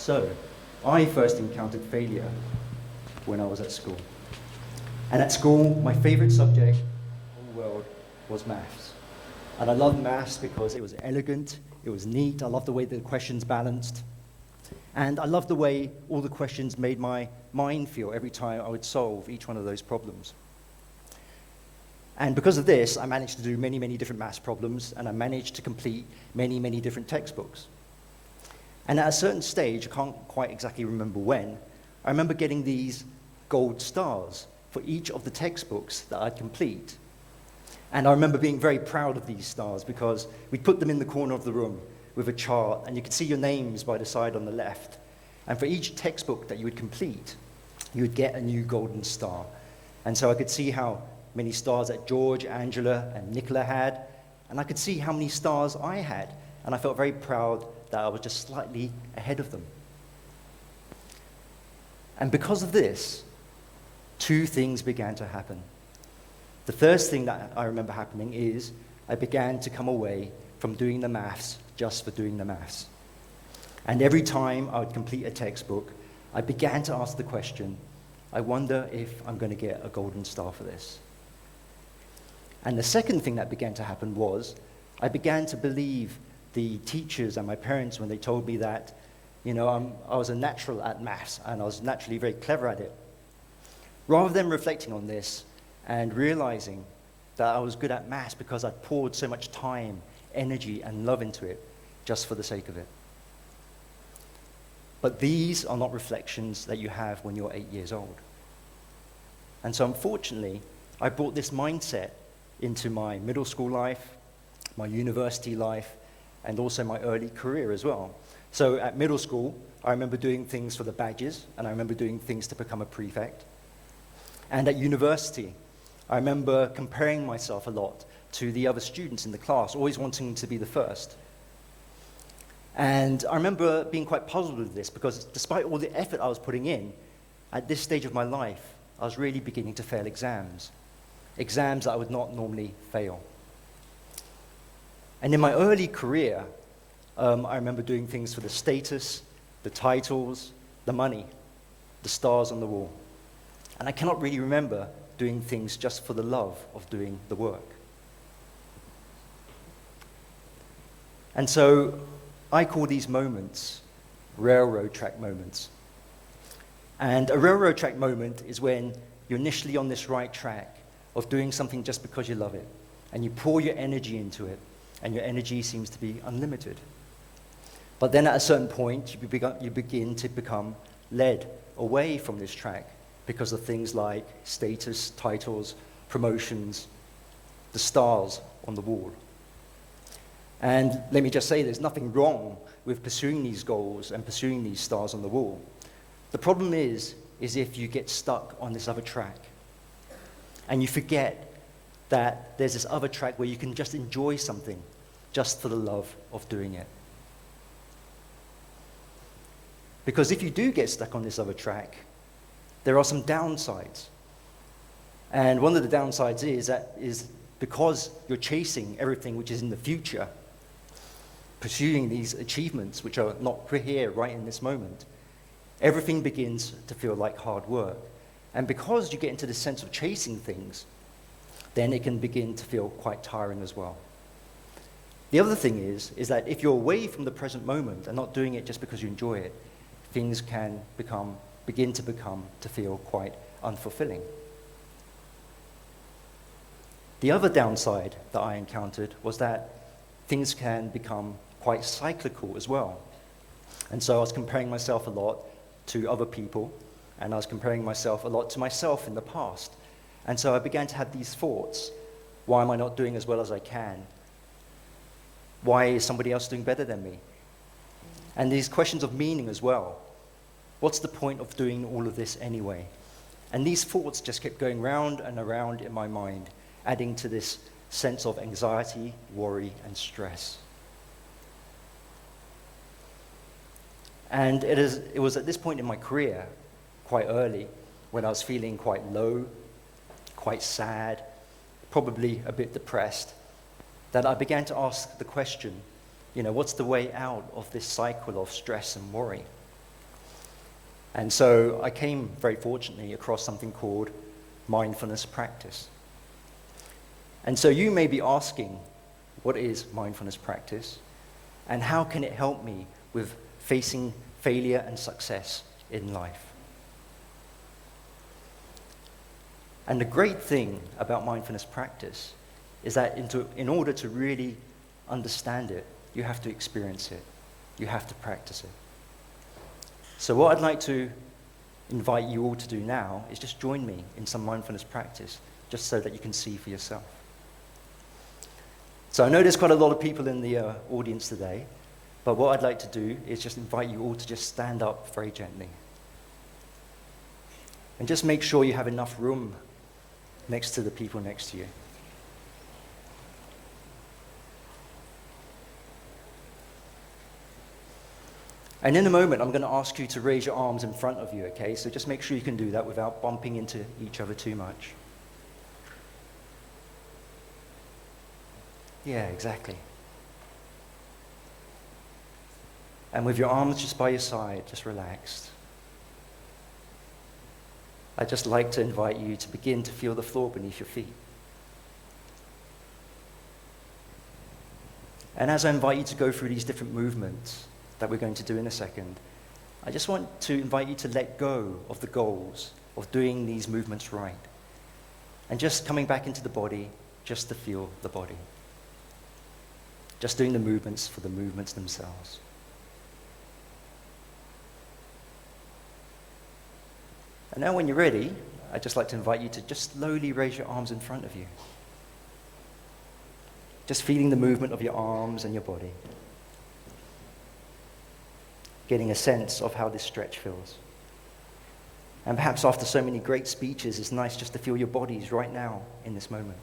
So, I first encountered failure when I was at school. And at school, my favorite subject in the world was maths. And I loved maths because it was elegant, it was neat, I loved the way the questions balanced. And I loved the way all the questions made my mind feel every time I would solve each one of those problems. And because of this, I managed to do many, many different maths problems, and I managed to complete many, many different textbooks. And at a certain stage, I can't quite exactly remember when, I remember getting these gold stars for each of the textbooks that I'd complete. And I remember being very proud of these stars because we'd put them in the corner of the room with a chart, and you could see your names by the side on the left. And for each textbook that you would complete, you would get a new golden star. And so I could see how many stars that George, Angela, and Nicola had, and I could see how many stars I had, and I felt very proud that I was just slightly ahead of them. And because of this, two things began to happen. The first thing that I remember happening is I began to come away from doing the maths just for doing the maths. And every time I would complete a textbook, I began to ask the question, I wonder if I'm going to get a golden star for this. And the second thing that began to happen was I began to believe the teachers and my parents when they told me that, I was a natural at maths and I was naturally very clever at it. Rather than reflecting on this and realizing that I was good at maths because I'd poured so much time, energy, and love into it just for the sake of it. But these are not reflections that you have when you're 8 years old. And so unfortunately, I brought this mindset into my middle school life, my university life, and also my early career as well. So at middle school, I remember doing things for the badges, and I remember doing things to become a prefect. And at university, I remember comparing myself a lot to the other students in the class, always wanting to be the first. And I remember being quite puzzled with this because despite all the effort I was putting in, at this stage of my life, I was really beginning to fail exams that I would not normally fail. And in my early career, I remember doing things for the status, the titles, the money, the stars on the wall. And I cannot really remember doing things just for the love of doing the work. And so I call these moments railroad track moments. And a railroad track moment is when you're initially on this right track of doing something just because you love it, and you pour your energy into it, and your energy seems to be unlimited. But then at a certain point, you begin to become led away from this track because of things like status, titles, promotions, the stars on the wall. And let me just say, there's nothing wrong with pursuing these goals and pursuing these stars on the wall. The problem is if you get stuck on this other track and you forget that there's this other track where you can just enjoy something just for the love of doing it. Because if you do get stuck on this other track, there are some downsides. And one of the downsides is because you're chasing everything which is in the future, pursuing these achievements which are not here right in this moment, everything begins to feel like hard work. And because you get into this sense of chasing things, then it can begin to feel quite tiring as well. The other thing is that if you're away from the present moment and not doing it just because you enjoy it, things can begin to feel quite unfulfilling. The other downside that I encountered was that things can become quite cyclical as well. And so I was comparing myself a lot to other people, and I was comparing myself a lot to myself in the past. And so I began to have these thoughts. Why am I not doing as well as I can? Why is somebody else doing better than me? And these questions of meaning as well. What's the point of doing all of this anyway? And these thoughts just kept going round and around in my mind, adding to this sense of anxiety, worry, and stress. And it was at this point in my career, quite early, when I was feeling quite low, quite sad, probably a bit depressed, that I began to ask the question, what's the way out of this cycle of stress and worry? And so I came, very fortunately, across something called mindfulness practice. And so you may be asking, what is mindfulness practice? And how can it help me with facing failure and success in life? And the great thing about mindfulness practice is that in order to really understand it, you have to experience it. You have to practice it. So what I'd like to invite you all to do now is just join me in some mindfulness practice, just so that you can see for yourself. So I know there's quite a lot of people in the audience today, but what I'd like to do is just invite you all to just stand up very gently. And just make sure you have enough room next to the people next to you. And in a moment, I'm going to ask you to raise your arms in front of you, okay? So just make sure you can do that without bumping into each other too much. Yeah, exactly. And with your arms just by your side, just relaxed. I'd just like to invite you to begin to feel the floor beneath your feet. And as I invite you to go through these different movements that we're going to do in a second, I just want to invite you to let go of the goals of doing these movements right. And just coming back into the body, just to feel the body. Just doing the movements for the movements themselves. And now when you're ready, I'd just like to invite you to just slowly raise your arms in front of you. Just feeling the movement of your arms and your body. Getting a sense of how this stretch feels. And perhaps after so many great speeches, it's nice just to feel your bodies right now in this moment.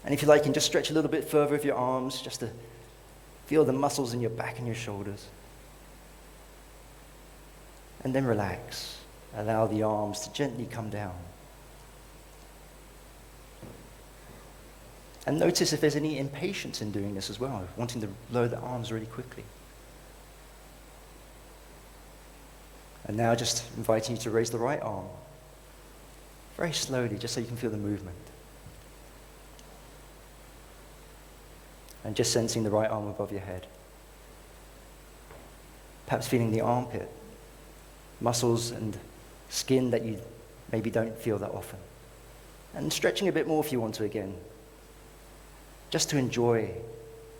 And if you like, you can just stretch a little bit further with your arms, just to feel the muscles in your back and your shoulders. And then relax. Allow the arms to gently come down. And notice if there's any impatience in doing this as well, wanting to lower the arms really quickly. And now just inviting you to raise the right arm. Very slowly, just so you can feel the movement. And just sensing the right arm above your head. Perhaps feeling the armpit, muscles and skin that you maybe don't feel that often. And stretching a bit more if you want to again. Just to enjoy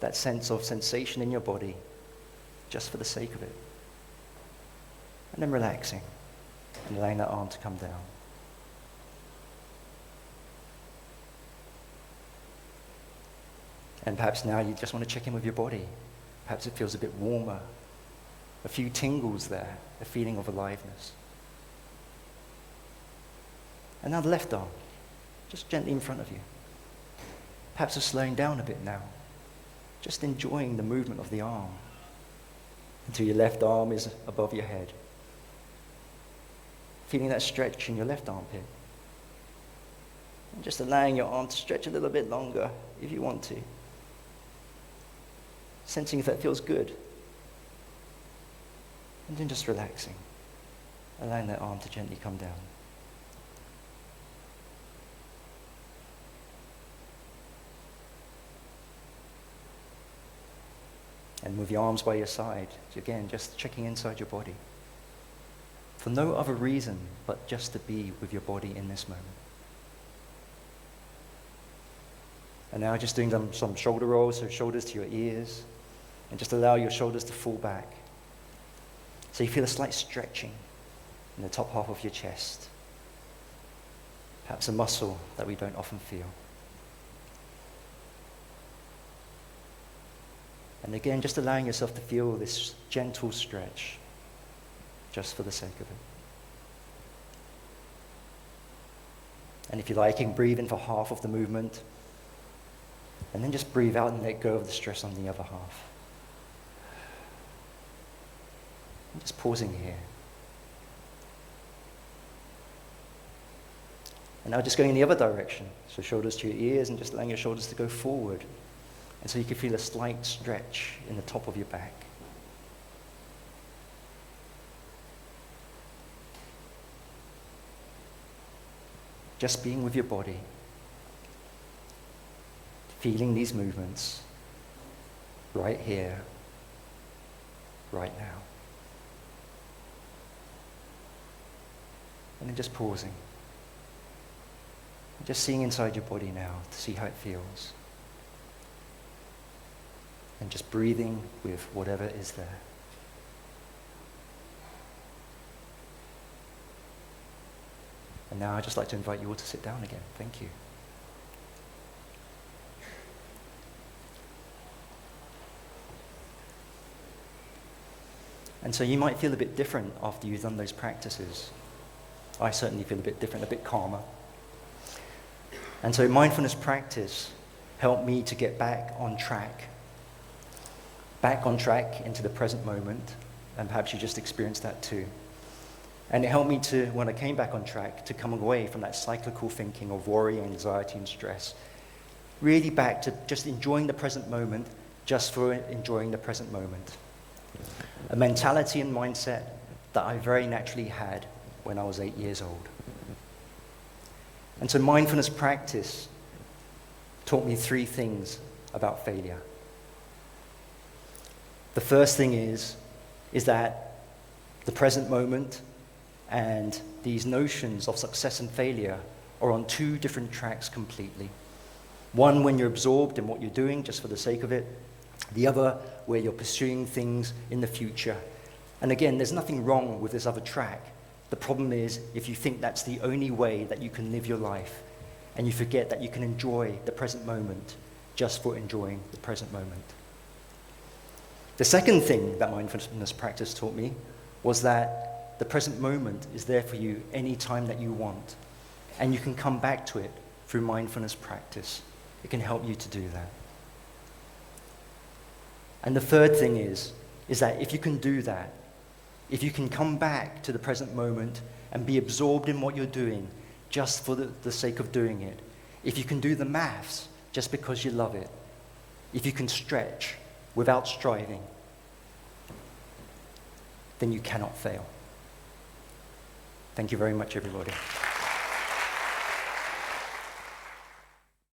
that sense of sensation in your body, just for the sake of it. And then relaxing and allowing that arm to come down. And perhaps now you just want to check in with your body. Perhaps it feels a bit warmer. A few tingles there, a feeling of aliveness. And now the left arm, just gently in front of you. Perhaps it's slowing down a bit now. Just enjoying the movement of the arm until your left arm is above your head. Feeling that stretch in your left armpit. And just allowing your arm to stretch a little bit longer if you want to. Sensing if that feels good. And then just relaxing. Allowing that arm to gently come down. And with your arms by your side, again, just checking inside your body. For no other reason but just to be with your body in this moment. And now just doing some shoulder rolls, so shoulders to your ears. And just allow your shoulders to fall back. So you feel a slight stretching in the top half of your chest. Perhaps a muscle that we don't often feel. And again, just allowing yourself to feel this gentle stretch, just for the sake of it. And if you like, you can breathe in for half of the movement, and then just breathe out and let go of the stress on the other half. I'm just pausing here. And now just going in the other direction. So shoulders to your ears and just allowing your shoulders to go forward. And so you can feel a slight stretch in the top of your back. just being with your body, feeling these movements right here, right now. And then just pausing. Just seeing inside your body now to see how it feels. And just breathing with whatever is there. And now I'd just like to invite you all to sit down again. Thank you. And so you might feel a bit different after you've done those practices. I certainly feel a bit different, a bit calmer. And so mindfulness practice helped me to get back on track into the present moment, and perhaps you just experienced that too. And it helped me to, when I came back on track, to come away from that cyclical thinking of worry, anxiety, and stress, really back to just enjoying the present moment, just for enjoying the present moment. A mentality and mindset that I very naturally had when I was 8 years old. And so mindfulness practice taught me 3 things about failure. The first thing is that the present moment and these notions of success and failure are on 2 different tracks completely. One, when you're absorbed in what you're doing just for the sake of it. The other, where you're pursuing things in the future. And again, there's nothing wrong with this other track. The problem is if you think that's the only way that you can live your life, and you forget that you can enjoy the present moment just for enjoying the present moment. The second thing that mindfulness practice taught me was that the present moment is there for you any time that you want, and you can come back to it through mindfulness practice. It can help you to do that. And the third thing is that if you can do that, if you can come back to the present moment and be absorbed in what you're doing just for the sake of doing it, if you can do the maths just because you love it, if you can stretch without striving, then you cannot fail. Thank you very much, everybody.